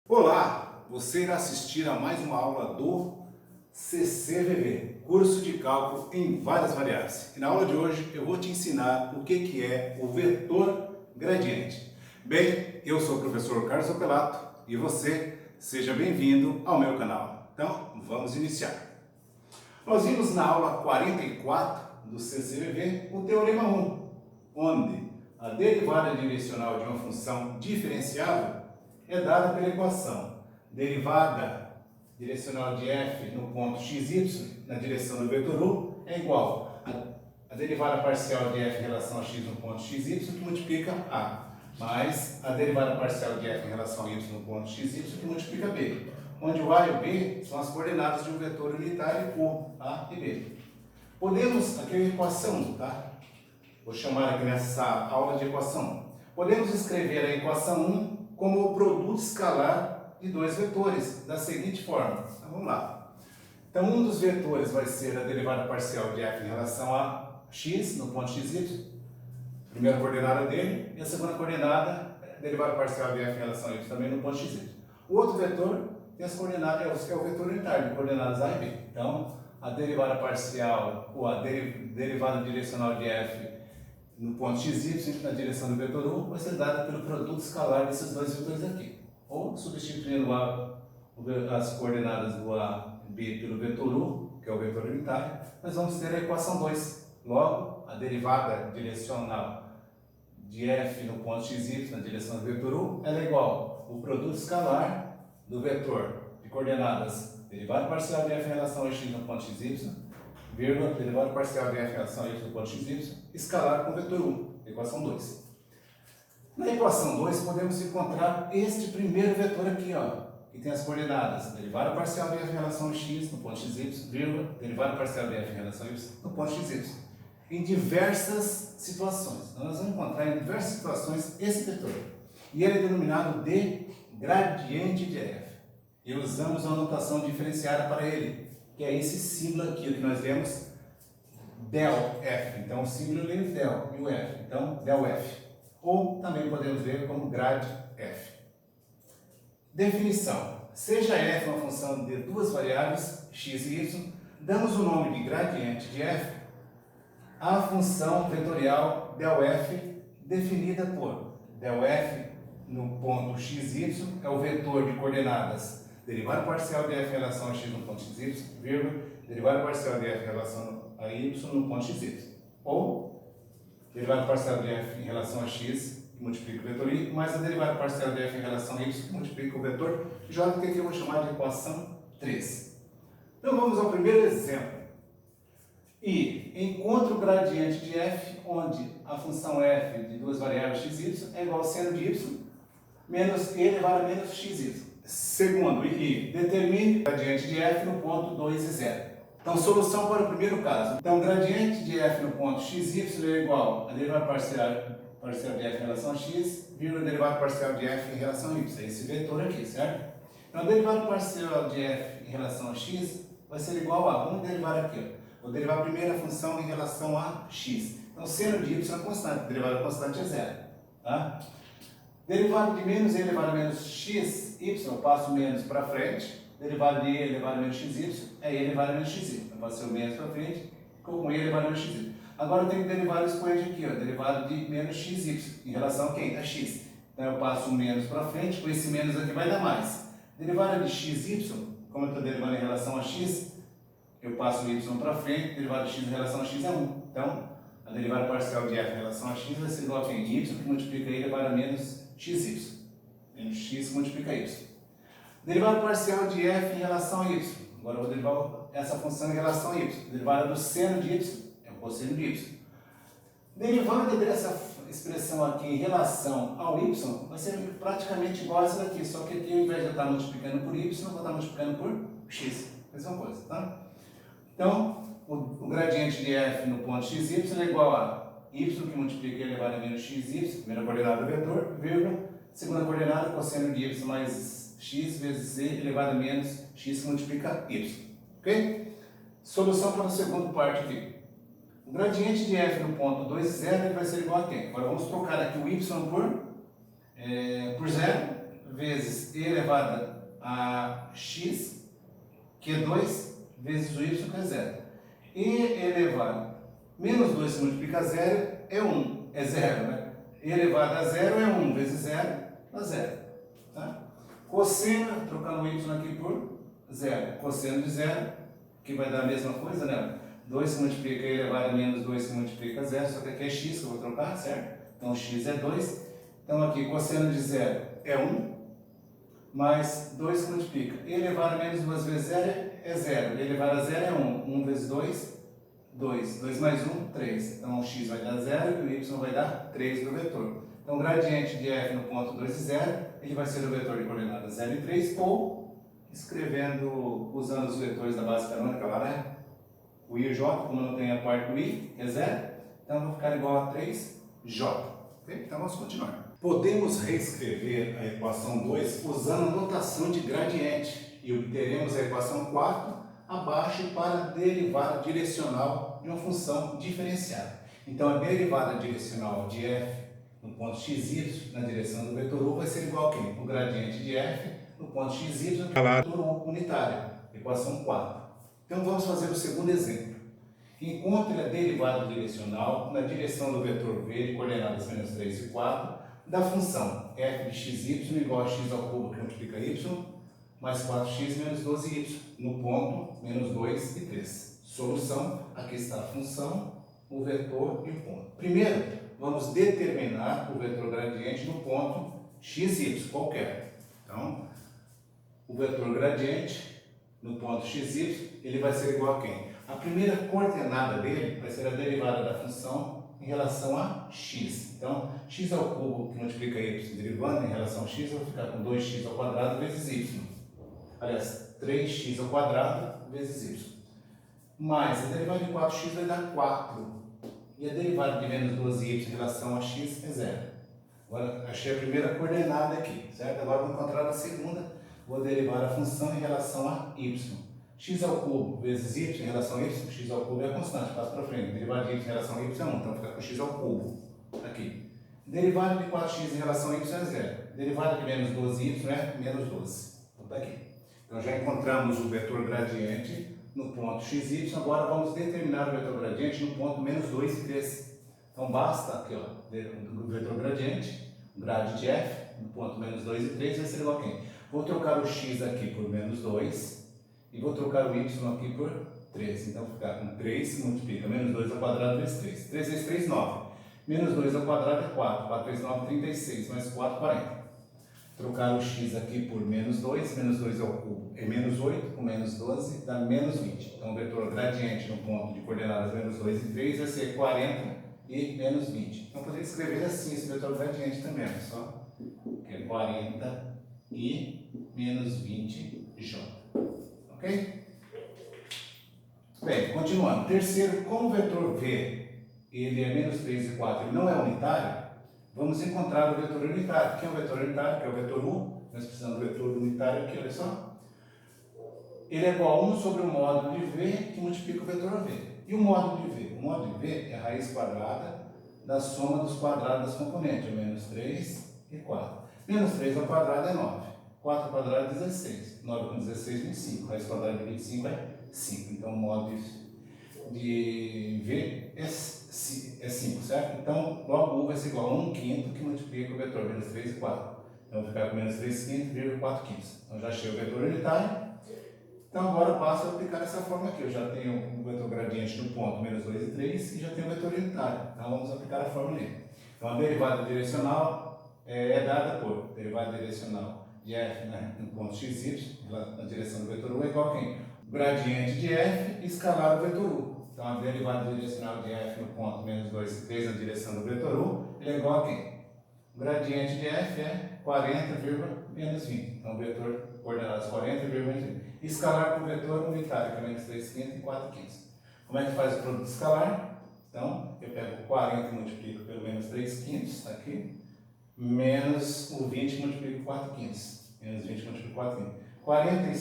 Olá, você irá assistir a mais uma aula do CCVV, curso de cálculo em várias variáveis. E na aula de hoje eu vou te ensinar o que é o vetor gradiente. Bem, eu sou o professor Carlos Opelato e você seja bem-vindo ao meu canal. Então, vamos iniciar. Nós vimos na aula 44 do CCVV o Teorema 1, onde a derivada direcional de uma função diferenciável é dada pela equação derivada direcional de f no ponto xy na direção do vetor u é igual a derivada parcial de f em relação a x no ponto xy que multiplica a, mais a derivada parcial de f em relação a y no ponto xy que multiplica b, onde o a e o b são as coordenadas de um vetor unitário u, a e b. Podemos, aqui é a equação 1, tá? Vou chamar aqui nessa aula de equação 1. Podemos escrever a equação 1 como o produto escalar de dois vetores, da seguinte forma. Então, vamos lá. Então, um dos vetores vai ser a derivada parcial de f em relação a x, no ponto xy, primeira coordenada dele, e a segunda coordenada, derivada parcial de f em relação a y, também no ponto xy. O outro vetor tem as coordenadas, é o vetor unitário, de coordenadas a e b. Então, a derivada parcial, ou a derivada direcional de f no ponto xy, na direção do vetor u, vai ser dada pelo produto escalar desses dois vetores aqui. Ou, substituindo as coordenadas do a e b pelo vetor u, que é o vetor unitário, nós vamos ter a equação 2. Logo, a derivada direcional de f no ponto xy, na direção do vetor u, ela é igual ao produto escalar do vetor de coordenadas derivada parcial de f em relação a x no ponto xy, vírgula, derivada parcial de f em relação a y no ponto xy, escalar com o vetor 1, equação 2. Na equação 2, podemos encontrar este primeiro vetor aqui, ó, que tem as coordenadas derivada parcial de f em relação a x no ponto xy, vírgula, derivada parcial de f em relação a y no ponto xy, em diversas situações. Então, nós vamos encontrar em diversas situações esse vetor. E ele é denominado de gradiente de f. E usamos uma notação diferenciada para ele, que é esse símbolo aqui, que nós vemos, del f. Então, o símbolo é del e o f. Então, del f. Ou também podemos ver como grad f. Definição. Seja f uma função de duas variáveis, x e y, damos o nome de gradiente de f à função vetorial del f, definida por del f no ponto xy, é o vetor de coordenadas derivada parcial de f em relação a x no ponto xy, vírgula, derivada parcial de f em relação a y no ponto xy. Ou, derivada parcial de f em relação a x, que multiplica o vetor y, mais a derivada parcial de f em relação a y, que multiplica o vetor j, que aqui eu vou chamar de equação 3. Então, vamos ao primeiro exemplo. E encontre o gradiente de f, onde a função f de duas variáveis x e y é igual a seno de y menos e elevado a menos xy. Segundo, e determine o gradiente de f no ponto 2 e 0. Então, solução para o primeiro caso. Então, o gradiente de f no ponto xy é igual a derivada parcial de f em relação a x, vírgula derivada parcial de f em relação a y. É esse vetor aqui, certo? Então, a derivada parcial de f em relação a x vai ser igual a, vamos derivar aqui, ó. Vou derivar a primeira função em relação a x. Então, seno de y é constante, derivada constante é 0. Tá? Derivada de menos e elevado a menos x, y, eu passo menos para frente. Derivada de e elevado a menos xy é e elevado a menos xy. Eu passo o menos para frente, com e elevado a menos xy. Agora eu tenho que derivar o expoente aqui, ó, derivado de menos xy, em relação a quem? A x. Então eu passo o menos para frente, com esse menos aqui vai dar mais. Derivada de xy, como eu estou derivando em relação a x, eu passo o y para frente, derivada de x em relação a x é 1. Então, a derivada parcial de f em relação a x vai ser igual a quem? Y, que multiplica e elevado a menos xy. Menos x multiplica y. Derivada parcial de f em relação a y. Agora eu vou derivar essa função em relação a y. Derivada do seno de y é o cosseno de y. Derivada dessa expressão aqui em relação ao y vai ser praticamente igual a essa daqui, só que aqui ao invés de eu estar multiplicando por y, eu vou estar multiplicando por x. Mesma coisa, tá? Então, o gradiente de f no ponto xy é igual a y que multiplica e elevado a menos xy, primeira coordenada do vetor, vírgula, segunda coordenada, cosseno de y mais x vezes c elevado a menos x que multiplica y. Ok? Solução para a segunda parte aqui. O gradiente de f no ponto 2 e 0 ele vai ser igual a quem? Agora vamos trocar aqui o y por 0 vezes e elevado a x, que é 2, vezes o y, que é 0. E elevado menos 2 se multiplica a 0 é 1, é 0, né? E elevado a 0 é 1 vezes 0 dá 0. Tá? Cosseno, trocando o y aqui por 0. Cosseno de 0, que vai dar a mesma coisa, né? 2 se multiplica e elevado a menos 2 se multiplica a 0, só que aqui é x que eu vou trocar, certo? Então x é 2. Então aqui cosseno de 0 é 1, mais 2 se multiplica. E elevado a menos 2 vezes 0 é 0. E elevado a 0 é 1. 1 vezes 2, 2. 2 mais 1, 3. Então o x vai dar 0 e o y vai dar 3 do vetor. Então o gradiente de f no ponto 2 e 0, ele vai ser o vetor de coordenadas 0 e 3, ou escrevendo, usando os vetores da base canônica lá, né? O i e o j, como não tem a parte do i, é 0, então vai ficar igual a 3j. Okay? Então vamos continuar. Podemos reescrever a equação 2 usando a notação de gradiente e obteremos a equação 4 abaixo para a derivada direcional de uma função diferenciada. Então a derivada direcional de f no ponto xy na direção do vetor u vai ser igual a quem? O gradiente de f no ponto xy no vetor u unitário, equação 4. Então vamos fazer o segundo exemplo. Encontre a derivada direcional na direção do vetor v de coordenadas menos 3 e 4 da função f de xy igual a x ao cubo que multiplica y mais 4x menos 12y no ponto menos 2 e 3. Solução, aqui está a função, o vetor e o ponto. Primeiro, vamos determinar o vetor gradiente no ponto xy qualquer. Então, o vetor gradiente no ponto xy, ele vai ser igual a quem? A primeira coordenada dele vai ser a derivada da função em relação a x. Então, x ao cubo que multiplica y derivando em relação a x, eu vou ficar com 2x ao quadrado vezes y. Aliás, 3x ao quadrado vezes y. Mais a derivada de 4x vai dar 4. E a derivada de menos 12y em relação a x é 0. Agora, achei a primeira coordenada aqui, certo? Agora vou encontrar a segunda. Vou derivar a função em relação a y. X ao cubo vezes y em relação a y, x ao cubo é a constante, passo para frente. Derivada de y em relação a y é 1, então fica com x ao cubo, aqui. Derivada de 4x em relação a y é 0. Derivada de menos 12y é menos 12. Então está aqui. Então já encontramos o vetor gradiente no ponto xy, agora vamos determinar o vetor gradiente no ponto menos 2 e 3. Então basta aqui, ó, o vetor gradiente, o grade de f, no ponto menos 2 e 3 vai ser igual a quem? Vou trocar o x aqui por menos 2 e vou trocar o y aqui por 3. Então, vou ficar com 3 se multiplica menos 2 ao quadrado vezes 3. 3 vezes 3, 9. Menos 2 ao quadrado é 4. 4 vezes 9, 36. Mais 4, 40. Trocar o x aqui por menos 2. Menos 2 ao cubo é menos 8. Com menos 12 dá menos 20. Então, o vetor gradiente no ponto de coordenadas menos 2 e 3 vai ser 40 e menos 20. Então, poderia escrever assim esse vetor gradiente também. Olha só. Que é 40 e menos 20j. Ok? Bem, continuando. Terceiro, como o vetor v ele é menos 3 e 4 e não é unitário, vamos encontrar o vetor unitário. Que é o vetor unitário? Que é o vetor u. Nós precisamos do vetor unitário aqui, olha só. Ele é igual a 1 sobre o módulo de v que multiplica o vetor v. E o módulo de v? O módulo de v é a raiz quadrada da soma dos quadrados das componentes, menos 3 e 4. Menos 3 ao quadrado é 9. 4 ao quadrado é 16. 9 com 16, 25. Raiz quadrada de 25 é 5. Então, o módulo de v é 5, certo? Então, logo u vai ser igual a 1 quinto que multiplica o vetor menos 3 e 4. Então, vai ficar com menos 3 quintos, vírgula 4 quintos. Então, já achei o vetor unitário. Então, agora eu passo a aplicar essa forma aqui. Eu já tenho o vetor gradiente no ponto menos 2 e 3 e já tenho o vetor unitário. Então, vamos aplicar a fórmula ali. Então, a derivada direcional é dada por derivada direcional de f, né, no ponto xy, na direção do vetor u, é igual a quem? O gradiente de f escalar o vetor u. Então, a derivada direcional de f no ponto menos 2 e 3 na direção do vetor u, ele é igual a quem? O gradiente de f é 40, menos 20. Então, o vetor coordenadas 40, menos 20. Escalar com o vetor unitário, que é menos 3 quintos e 4 quintos. Como é que faz o produto escalar? Então, eu pego o 40 e multiplico pelo menos 3 quintos, tá aqui, menos o 20 e multiplico por 4 quintos. Menos 20 multiplico por 4 quintos. 40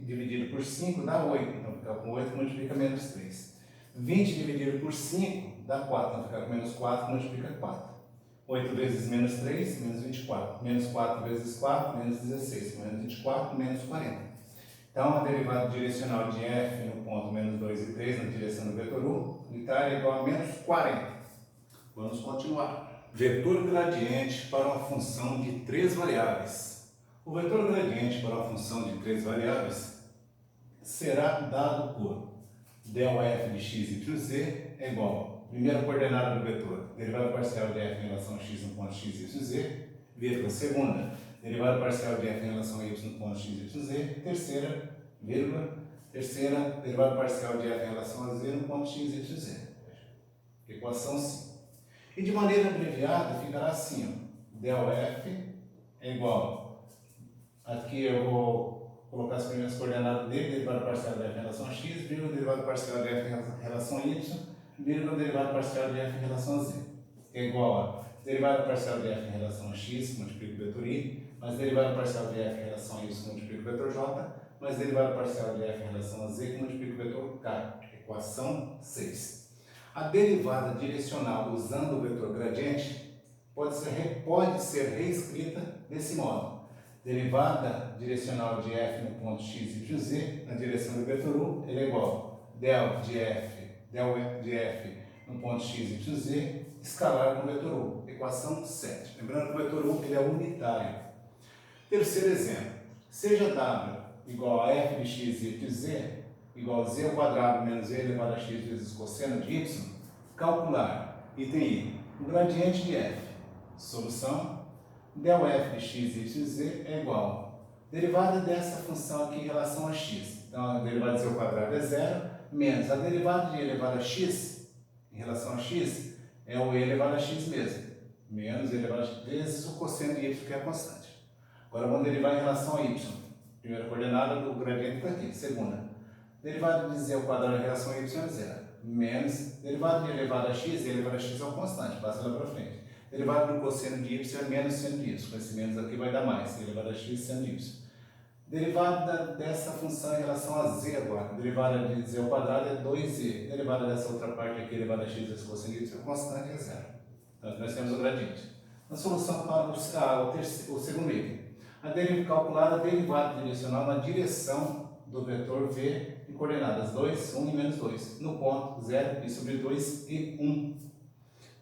dividido por 5 dá 8, então fica com 8 multiplica menos 3. 20 dividido por 5 dá 4, então fica com menos 4 multiplica 4. 8 vezes menos 3, menos 24. Menos 4 vezes 4, menos 16. Menos 24, menos 40. Então, a derivada direcional de f no ponto menos 2 e 3 na direção do vetor u unitário é igual a menos 40. Vamos continuar. Vetor gradiente para uma função de 3 variáveis. O vetor gradiente para uma função de 3 variáveis será dado por del f de x y z é igual a primeira coordenada do vetor, derivada parcial de f em relação a x no ponto x, y, z, vírgula, segunda, derivada parcial de f em relação a y no ponto x, y, z, terceira, vírgula, terceira, derivada parcial de f em relação a z no ponto x, y, z. Equação 5. E de maneira abreviada ficará assim, ó, del f é igual, aqui eu vou colocar as primeiras coordenadas dele, derivada parcial de f em relação a x, vírgula, derivada parcial de f em relação a y, vírgula, derivada parcial de f em relação a z, que é igual a derivada parcial de f em relação a x, multiplica o vetor i, mais derivada parcial de f em relação a y, multiplica o vetor j, mais derivada parcial de f em relação a z, que multiplica o vetor k. Equação 6. A derivada direcional usando o vetor gradiente pode ser reescrita desse modo. Derivada direcional de f no ponto x, y, z, na direção do vetor u, ele é igual a del de f no ponto x, y, z, escalar com o vetor u. Equação 7. Lembrando que o vetor u ele é unitário. Terceiro exemplo. Seja w igual a f de x, y, z, igual a z ao quadrado menos e elevado a x vezes cosseno de y, calcular, item I, o gradiente de f. Solução, del f de x, y, z é igual a derivada dessa função aqui em relação a x. Então, a derivada de z ao quadrado é zero, menos a derivada de e elevado a x, em relação a x, é o e elevado a x mesmo, menos e elevado a x vezes o cosseno de y, que é constante. Agora, vamos derivar em relação a y. Primeira coordenada do gradiente está aqui. Segunda, derivada de z ao quadrado em relação a y é zero, menos derivada de elevado a x, e elevado a x é um constante, passa lá para frente. Derivada do cosseno de y é menos seno de y, com esse menos aqui vai dar mais, elevado a x seno de y. Derivada dessa função em relação a z agora, derivada de z ao quadrado é 2z, derivada dessa outra parte aqui, elevada a x vezes cosseno de y é constante, é zero. Então, nós temos o gradiente. A solução para o segundo item. Calcular a derivada direcional na direção do vetor v em coordenadas 2, 1 e menos 2, no ponto 0, pi sobre 2 e 1.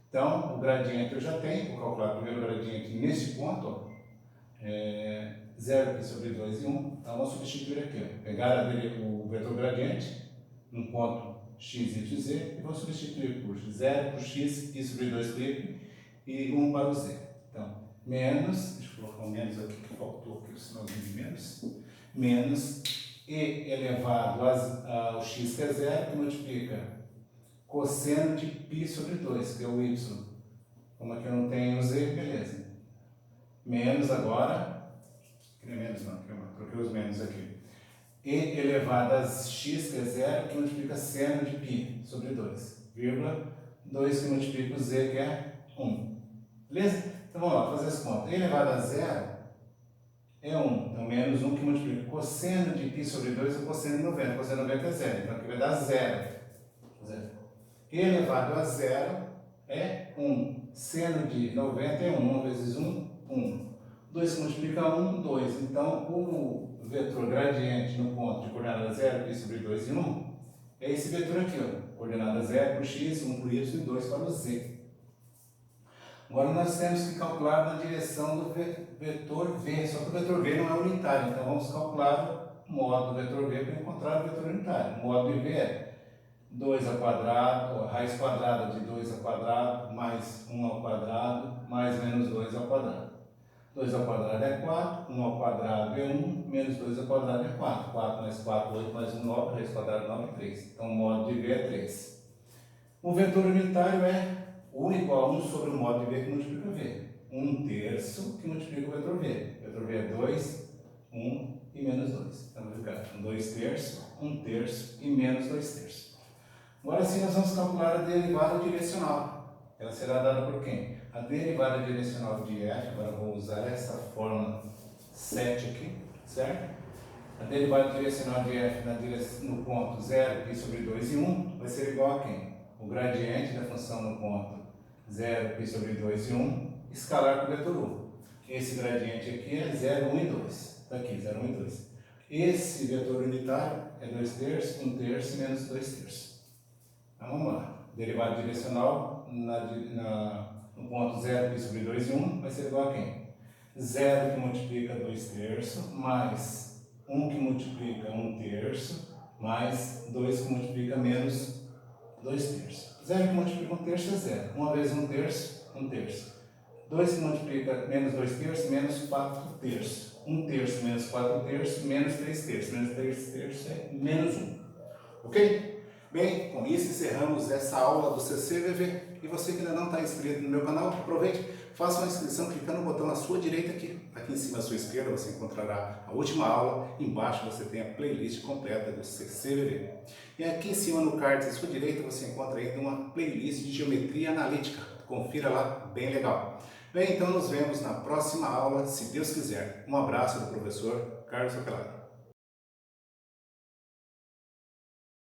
Então, o gradiente eu já tenho, vou calcular primeiro o gradiente neste ponto, ó, 0 pi sobre 2 e 1. Então, vamos substituir aqui, ó, pegar o vetor gradiente no ponto x, y, z, e vou substituir por 0 por x, pi sobre 2 por y, e 1 para o z. Então, menos, deixa eu colocar um menos aqui, que faltou aqui o sinalzinho de menos e elevado ao x, que é 0, que multiplica cosseno de π sobre 2, que é o y. Como aqui eu não tenho o z, beleza. Menos agora, que não é menos não, troquei os menos aqui. E elevado a x, que é 0, que multiplica seno de π sobre 2, vírgula, 2 que multiplica o z, que é 1. Beleza? Então vamos lá, fazer as contas. E elevado a 0 é 1. Então, menos 1 que multiplica cosseno de π sobre 2 é cosseno de 90. Cosseno de 90 é 0. Então, aqui vai dar 0. E elevado a 0 é 1. Seno de 90 é 1. 1 vezes 1, 1. 2 que multiplica 1, 2. Então, o vetor gradiente no ponto de coordenada 0, π sobre 2 e 1, é esse vetor aqui, ó. Coordenada 0 para o x, 1 para o y e 2 para o z. Agora nós temos que calcular na direção do vetor v, só que o vetor v não é unitário, então vamos calcular o modo do vetor v para encontrar o vetor unitário. O modo de v é 2 ao quadrado, raiz quadrada de 2 ao quadrado, mais 1 ao quadrado, mais menos 2 ao quadrado. 2 ao quadrado é 4, 1 ao quadrado é 1, menos 2 ao quadrado é 4. 4 mais 4, 8 mais 1, 9, raiz quadrada 9 é 3. Então o modo de v é 3. O vetor unitário é 1 igual a 1 sobre o modo de v que multiplica v. 1 terço que multiplica o vetor v. O vetor v é 2, 1 e menos 2. Então vai ficar 2 terços, 1 terço e menos 2 terços. Agora sim nós vamos calcular a derivada direcional. Ela será dada por quem? A derivada direcional de f, agora eu vou usar essa fórmula 7 aqui, certo? A derivada direcional de f no ponto 0, π sobre 2 e 1 vai ser igual a quem? O gradiente da função no ponto 0, π sobre 2 e 1, escalar com o vetor 1. Esse gradiente aqui é 0, 1 e 2. Está aqui, 0, 1 e 2. Esse vetor unitário é 2 terços, 1 terço menos 2 terços. Então vamos lá. Derivada direcional no ponto 0 pi sobre 2 e 1 vai ser igual a quem? 0 que multiplica 2 terços, mais 1 que multiplica 1 terço, mais 2 que multiplica menos 2 terços. 0 que multiplica 1 terço é 0. 1 vezes 1 terço, 1 terço. 2 que multiplica menos 2 terços, menos 4 terços. 1 terço menos 4 terços, menos 3 terços. Menos 3 terços é menos 1. Ok? Bem, com isso encerramos essa aula do CCVV. E você que ainda não está inscrito no meu canal, aproveite, faça uma inscrição clicando no botão à sua direita aqui. Aqui em cima à sua esquerda você encontrará a última aula. Embaixo você tem a playlist completa do CCVV. E aqui em cima no card à sua direita você encontra ainda uma playlist de geometria analítica. Confira lá, bem legal. Bem, então nos vemos na próxima aula, se Deus quiser. Um abraço do professor Carlos Apelado.